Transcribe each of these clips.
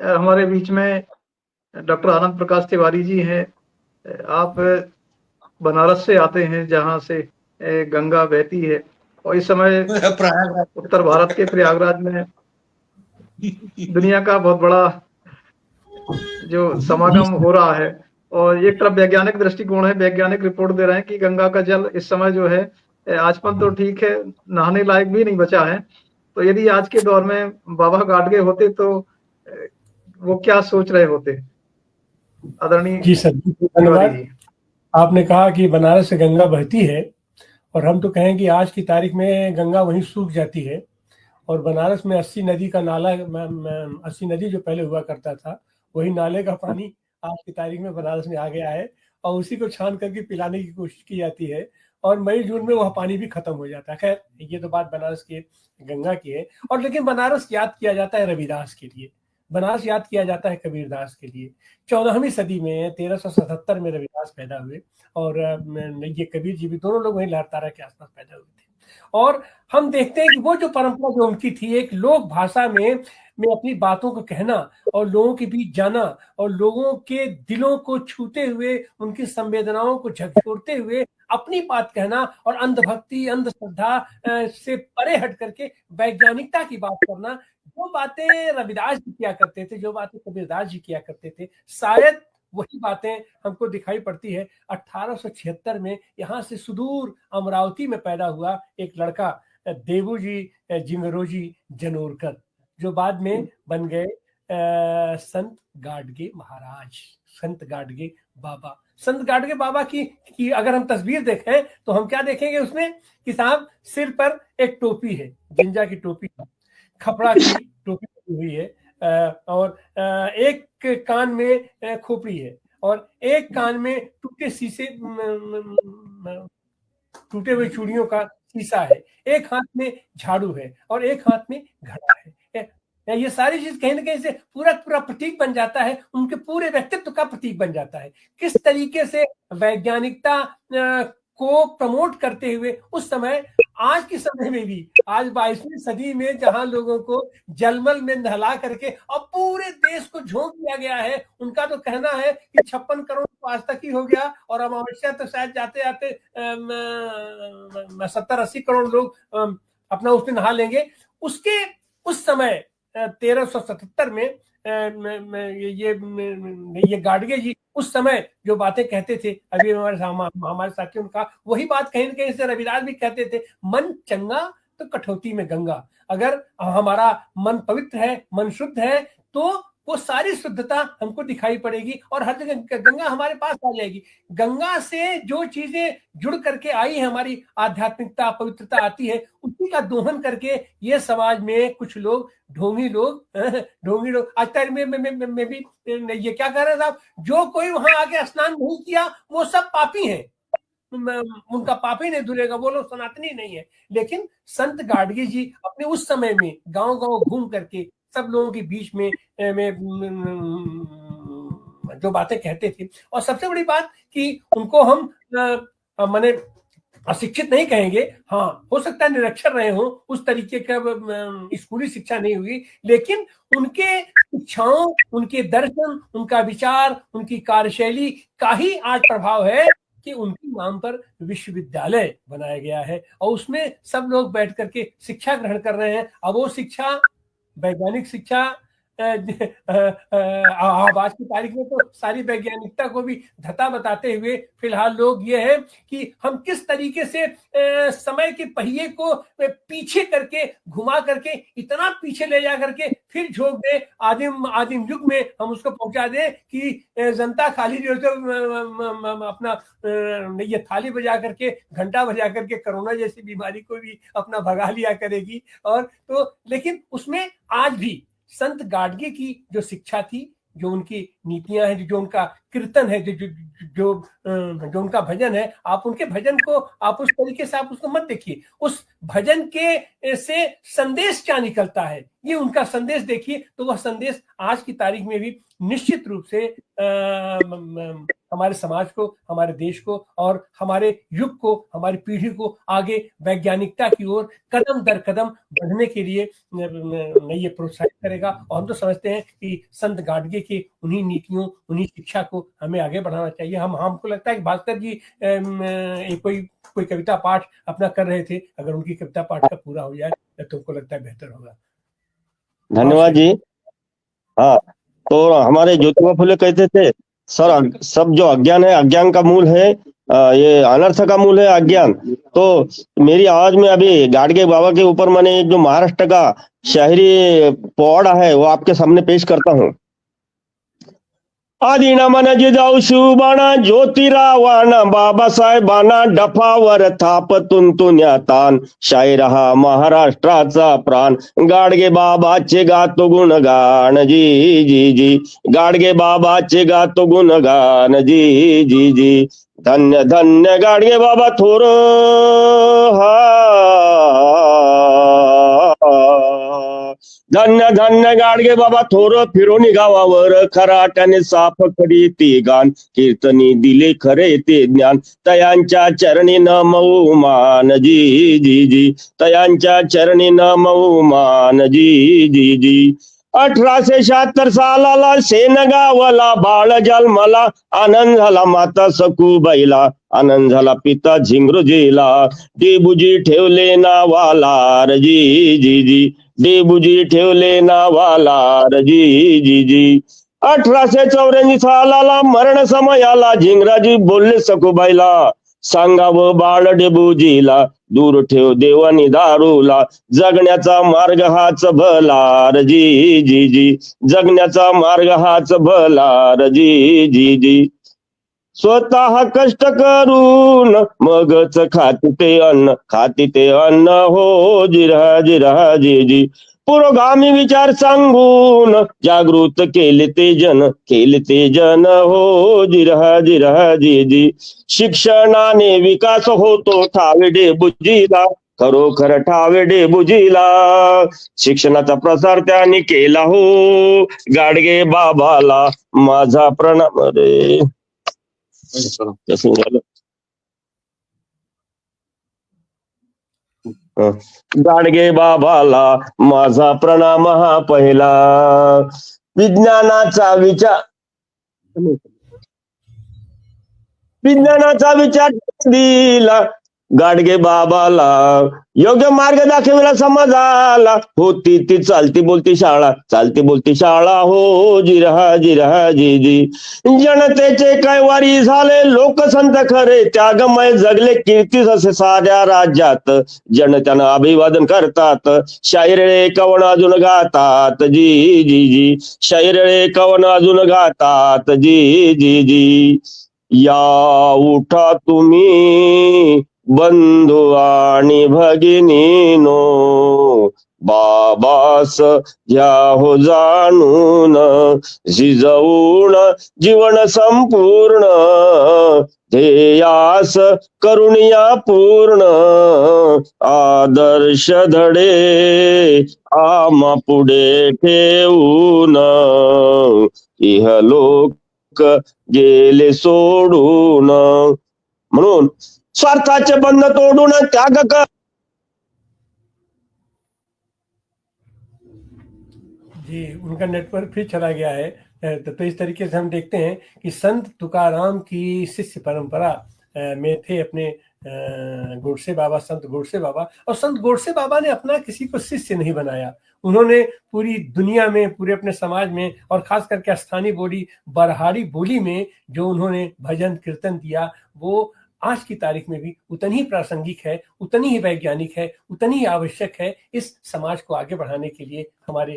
हमारे बीच में डॉक्टर आनंद प्रकाश तिवारी जी हैं। आप बनारस से आते हैं, जहाँ से गंगा बहती है, और इस समय प्रयागराज। उत्तर भारत के प्रयागराज में दुनिया का बहुत बड़ा जो जी समागम सर। हो रहा है। और एक तरफ वैज्ञानिक दृष्टिकोण है, वैज्ञानिक रिपोर्ट दे रहे हैं कि गंगा का जल इस समय जो है, आजकल तो ठीक है, नहाने लायक भी नहीं बचा है। तो यदि आज के दौर में बाबा गाडगे होते तो वो क्या सोच रहे होते, आदरणीय जी सर, तिवारी धन्यवाद। जी? आपने कहा कि बनारस से गंगा बहती है, और हम तो कहें कि आज की तारीख में गंगा वहीं सूख जाती है। और बनारस में 80 नदी का नाला, 80 नदी जो पहले हुआ करता था, वही नाले का पानी आज की तारीख में बनारस में आ गया है, और उसी को छान करके पिलाने की कोशिश की जाती है। और मई जून में वह पानी भी खत्म हो जाता है। खैर, ये तो बात बनारस की, गंगा की है। और लेकिन बनारस याद किया जाता है रविदास के लिए, बनारस याद किया जाता है कबीरदास के लिए। 14वीं सदी में 1377 में रविदास पैदा हुए, और ये कबीर जी भी, दोनों लोग वहीं लारतारा के आसपास पैदा हुए थे। और हम देखते हैं कि वो जो परंपरा जो उनकी थी, एक लोक भाषा में अपनी बातों को कहना, और लोगों के बीच जाना, और लोगों के दिलों को छूते हुए, उनकी संवेदनाओं को झकझोरते हुए अपनी बात कहना, और अंधभक्ति, अंधश्रद्धा से परे हट करके वैज्ञानिकता की बात करना। जो बातें रविदास जी किया करते थे, जो बातें कबीरदास जी किया करते थे, शायद वही बातें हमको दिखाई पड़ती है। 1876 में यहाँ से सुदूर अमरावती में पैदा हुआ एक लड़का, देवू जी जिंगरोजी जनोरकर, जो बाद में बन गए संत गाडगे महाराज, संत गाडगे बाबा। संत गाडगे बाबा की अगर हम तस्वीर देखें तो हम क्या देखेंगे उसमें, कि साहब सिर पर एक टोपी है, जिंजा की टोपी है, खपड़ा की टोपी लगी हुई है, और एक कान में खोपड़ी है, और एक कान में टूटे शीशे, टूटे हुए चूड़ियों का शीशा है, एक हाथ में झाड़ू है, और एक हाथ में घड़ा है। ये सारी चीज कहीं ना कहीं से पूरा पूरा प्रतीक बन जाता है, उनके पूरे व्यक्तित्व का प्रतीक बन जाता है। किस तरीके से वैज्ञानिकता को प्रमोट करते हुए उस समय, आज के समय में भी, आज 22वीं सदी में जहां लोगों को जलमल में नहला करके और पूरे देश को झोंक दिया गया है। उनका तो कहना है कि 56 करोड़ तो आज तक ही हो गया, और अमावस्या तो शायद जाते जाते 70-80 करोड़ लोग अपना उसमें नहा लेंगे। उसके उस समय 1377 में ये गाडगे जी उस समय जो बातें कहते थे, अभी हमारे साथियों ने कहा, वही बात कहीं ना कहीं से रविदास भी कहते थे, मन चंगा तो कठौती में गंगा। अगर हमारा मन पवित्र है, मन शुद्ध है, तो वो सारी शुद्धता हमको दिखाई पड़ेगी, और हर जगह गंगा हमारे पास आ जाएगी। गंगा से जो चीजें जुड़ करके आई है, हमारी आध्यात्मिकता, पवित्रता आती है, उसी का दोहन करके ये समाज में कुछ लोग, ढोंगी लोग ढोंगी लोग आज तक में भी ये क्या कह रहे साहब, जो कोई वहां आके स्नान नहीं किया वो सब पापी हैं, उनका पाप ही नहीं धुलेगा, वो लोग सनातनी नहीं है। लेकिन संत गाडगे जी अपने उस समय में गांव गांव घूम करके सब लोगों के बीच में जो बातें कहते थे। और सबसे बड़ी बात कि उनको हम माने अशिक्षित नहीं कहेंगे, हाँ हो सकता है निरक्षर रहे हो, उस तरीके का स्कूली शिक्षा नहीं हुई, लेकिन उनके इच्छाओं, उनके दर्शन, उनका विचार, उनकी कार्यशैली का ही आज प्रभाव है कि उनके नाम पर विश्वविद्यालय बनाया गया है, और उसमें सब लोग बैठ करके शिक्षा ग्रहण कर रहे हैं। अब वो शिक्षा, वैज्ञानिक शिक्षा, आज की तारीख में तो सारी वैज्ञानिकता को भी धता बताते हुए फिलहाल लोग ये है कि हम किस तरीके से समय के पहिए को पीछे करके, घुमा करके, इतना पीछे ले जा करके फिर झोंक दे, आदिम आदिम युग में हम उसको पहुंचा दे कि जनता खाली जो है अपना ये थाली बजा करके, घंटा बजा करके कोरोना जैसी बीमारी को भी अपना भगा लिया करेगी। और तो लेकिन उसमें आज भी संत गाडगे की जो शिक्षा थी, जो उनकी नीतियां हैं, जो उनका कीर्तन है, जो उनका भजन है, आप उनके भजन को आप उस तरीके से आप उसको मत देखिए, उस भजन के से संदेश क्या निकलता है, ये उनका संदेश देखिए, तो वह संदेश आज की तारीख में भी निश्चित रूप से हमारे समाज को, हमारे देश को और हमारे युग को, हमारी पीढ़ी को आगे वैज्ञानिकता की ओर कदम दर कदम बढ़ने के लिए ये प्रोत्साहित करेगा। और हम तो समझते हैं कि संत गाडगे की उन्हीं नीतियों, उन्हीं शिक्षा को हमें आगे बढ़ाना चाहिए। हमको लगता है कि भास्कर जी कोई कविता पाठ अपना कर रहे थे, अगर उनकी कविता पाठ का पूरा हो जाए तो तुमको लगता है बेहतर होगा। धन्यवाद जी। हाँ, तो हमारे ज्योतिबा फुले कहते थे, सर सब जो अज्ञान है, अज्ञान का मूल है, ये अनर्थ का मूल है अज्ञान। तो मेरी आवाज में अभी गाडगे बाबा के ऊपर मैंने जो महाराष्ट्र का शायरी पोवाड़ा है वो आपके सामने पेश करता हूँ। आदिना मन जिजाऊ शिवबाणा ज्योतिरावाना बाबासाहेबांना डफावर थाप तुंतुन्या तान, शायर हा महाराष्ट्राचा प्राण, गाडगे बाबाचे गातो गुणगान जी जी जी, गाडगे बाबाचे गातो गुणगान जी जी जी, धन्य धन्य गाडगे बाबा थोर हा, धन्य धन्य गाडगे बाबा थोर, फिरोनी गावावर खराट्याने साफ करी ती गान, कीर्तनी दिले खरे ते ज्ञान, तयांच्या चरणी नमऊ मान जी जी जी, तयांच्या चरणी नमऊ मान जी जी जी। 1876 सालाला सेनगावला बाळ जन्मला, आनंद झाला माता सखूबाईला, आनंद झाला पिता झिंगरुजीला, डेबुजी ठेवले नावाला जी जी जी, डेबुजी ठेवले नावाला जी जी जी। 1884 सालाला मरण समयाला झिंगराजी बोलले सखूबाईला, सांगावं बाळ डेबुजीला, दूर ठेव देवानी दारूला, जगण्याचा मार्ग हाच भला जी जी जी, जगण्याचा मार्ग हाच भला जी जी जी। स्वतः कष्ट करून मगच खाती ते अन्न, खाती ते अन्न हो जिरा जिरा जी जी, पुरोगामी विचार सांगून जागृत केले ते जन हो जिरा जिरा जी जी, शिक्षणाने विकास होतो ठावे डेबुजीला, खरोखर ठावे डेबुजीला, शिक्षणाचा प्रसार त्यांनी केला हो, गाडगे बाबाला माझा प्रणाम रे। गाडगे बाबाला माझा प्रणाम हा पहिला, विज्ञानाचा विचार दिला, गाडगे बाबाला योग्य मार्ग दाखविला समाजाला, होती ती चालती बोलती शाळा हो जिरहा जिरहा जी जी, जनतेचे कैवारी झाले लोकसंत खरे, त्यागमय जगले कीर्तीस असे साऱ्या राज्यात, जनतेनं अभिवादन करतात, शाहिरे कवन अजून गातात जी जी जी, शाहिरे कवन अजून गातात जी जी जी। या उठा तुम्ही बंधू आणि भगिनीनो, बाबास घ्या हो जाणून, झिजवून जीवन संपूर्ण, ध्येयास करुणिया पूर्ण, आदर्श धडे आम्हा पुढे ठेवून, इहलोक गेले सोडून, म्हणून स्वार्थाचे बंध तोडून त्याग कर। जी, उनका नेटवर्क फिर चला गया है। तो इस तरीके से हम देखते हैं कि संत तुकाराम की शिष्य परंपरा में थे अपने गोडसे बाबा, संत गोडसे बाबा। और संत गोडसे बाबा ने अपना किसी को शिष्य नहीं बनाया, उन्होंने पूरी दुनिया में, पूरे अपने समाज में और खास करके स्थानीय बोली बरहाड़ी बोली में जो उन्होंने भजन कीर्तन दिया, वो आज की तारीख में भी उतनी ही प्रासंगिक है, उतनी ही वैज्ञानिक है, उतनी ही आवश्यक है इस समाज को आगे बढ़ाने के लिए, हमारे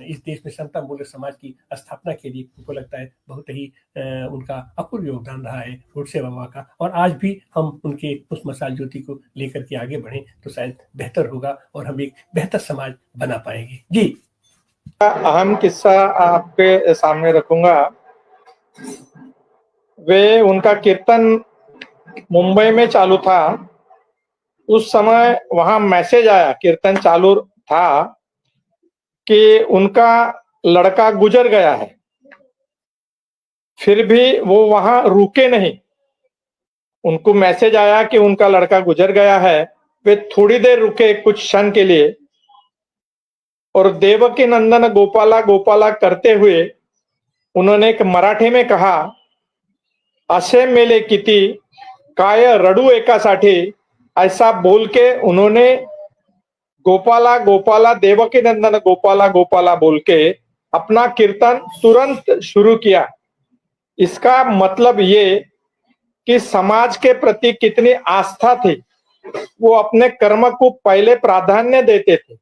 इस देश में समता मूल्य समाज की स्थापना के लिए। मुझको लगता है बहुत ही उनका अपूर्व योगदान रहा है गोडसे बाबा का, और आज भी हम उनके उस मशाल ज्योति को लेकर के आगे बढ़े तो शायद बेहतर होगा और हम एक बेहतर समाज बना पाएंगे। जी, अहम किस्सा आपके सामने रखूंगा। वे उनका कीर्तन मुंबई में चालू था, उस समय वहां मैसेज आया, कीर्तन चालू था कि उनका लड़का गुजर गया है। फिर भी वो वहां रुके नहीं। उनको मैसेज आया कि उनका लड़का गुजर गया है, वे थोड़ी देर रुके, कुछ क्षण के लिए, और देवकी नंदन गोपाला गोपाला करते हुए उन्होंने एक मराठी में कहा, असे मेले किती काय रडू एकासाठी, ऐसा बोल के उन्होंने गोपाला गोपाला देवकी नंदन गोपाला गोपाला बोल के अपना कीर्तन तुरंत शुरू किया। इसका मतलब ये कि समाज के प्रति कितनी आस्था थी। वो अपने कर्म को पहले प्राधान्य देते थे।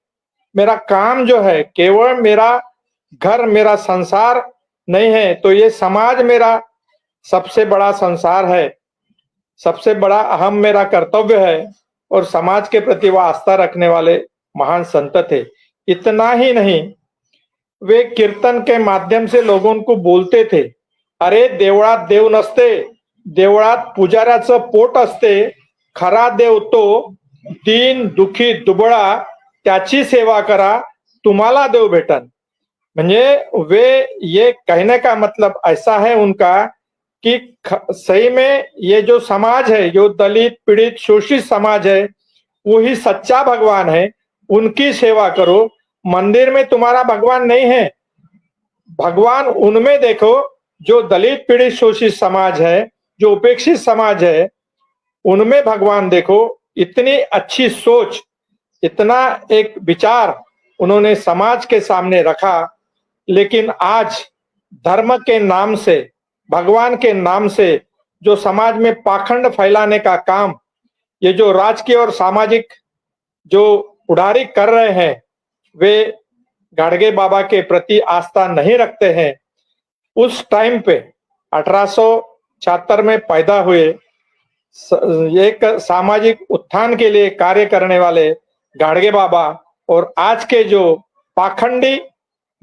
मेरा काम जो है केवल मेरा घर, मेरा संसार नहीं है, तो ये समाज मेरा सबसे बड़ा संसार है, सबसे बड़ा अहम मेरा कर्तव्य है। और समाज के प्रति वह आस्था रखने वाले महान संत थे। इतना ही नहीं, वे कीर्तन के माध्यम से लोगों को बोलते थे, अरे देवळात देव नसते, देवळात पुजाऱ्याचं पोट असते, खरा देव तो दीन दुखी दुबळा त्याची सेवा करा, तुम्हाला देव भेटन। म्हणजे वे ये कहने का मतलब ऐसा है उनका कि सही में ये जो समाज है, जो दलित पीड़ित शोषित समाज है, वही सच्चा भगवान है, उनकी सेवा करो। मंदिर में तुम्हारा भगवान नहीं है, भगवान उनमें देखो जो दलित पीड़ित शोषित समाज है, जो उपेक्षित समाज है, उनमें भगवान देखो। इतनी अच्छी सोच, इतना एक विचार उन्होंने समाज के सामने रखा। लेकिन आज धर्म के नाम से, भगवान के नाम से जो समाज में पाखंड फैलाने का काम ये जो राजकीय और सामाजिक जो उड़ारी कर रहे हैं, वे गाडगे बाबा के प्रति आस्था नहीं रखते हैं। उस टाइम पे 1876 में पैदा हुए, एक सामाजिक उत्थान के लिए कार्य करने वाले गाडगे बाबा, और आज के जो पाखंडी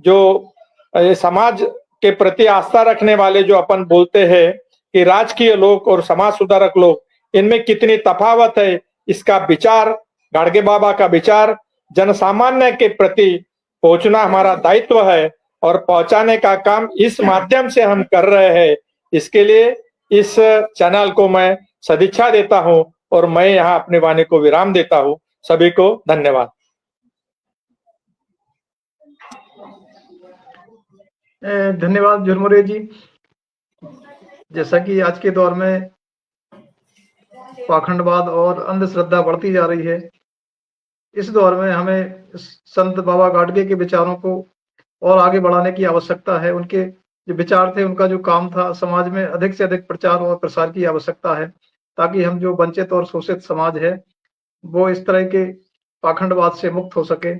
जो समाज के प्रति आस्था रखने वाले जो अपन बोलते हैं कि राजकीय लोग और समाज सुधारक लोग, इनमें कितनी तफावत है, इसका विचार, गाडगे बाबा का विचार जनसामान्य के प्रति पहुंचना हमारा दायित्व है, और पहुंचाने का काम इस माध्यम से हम कर रहे हैं। इसके लिए इस चैनल को मैं सदिच्छा देता हूं और मैं यहाँ अपनी वाणी को विराम देता हूं। सभी को धन्यवाद। धन्यवाद झुरमुरे जी। जैसा कि आज के दौर में पाखंडवाद और अंधश्रद्धा बढ़ती जा रही है, इस दौर में हमें संत बाबा गाडगे के विचारों को और आगे बढ़ाने की आवश्यकता है। उनके जो विचार थे, उनका जो काम था, समाज में अधिक से अधिक प्रचार और प्रसार की आवश्यकता है, ताकि हम जो वंचित और शोषित समाज है वो इस तरह के पाखंडवाद से मुक्त हो सके।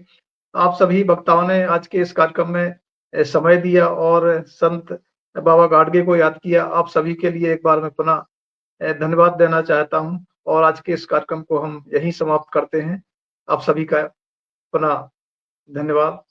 आप सभी वक्ताओं ने आज के इस कार्यक्रम में समय दिया और संत बाबा गाडगे को याद किया। आप सभी के लिए एक बार मैं पुनः धन्यवाद देना चाहता हूं, और आज के इस कार्यक्रम को हम यहीं समाप्त करते हैं। आप सभी का पुनः धन्यवाद।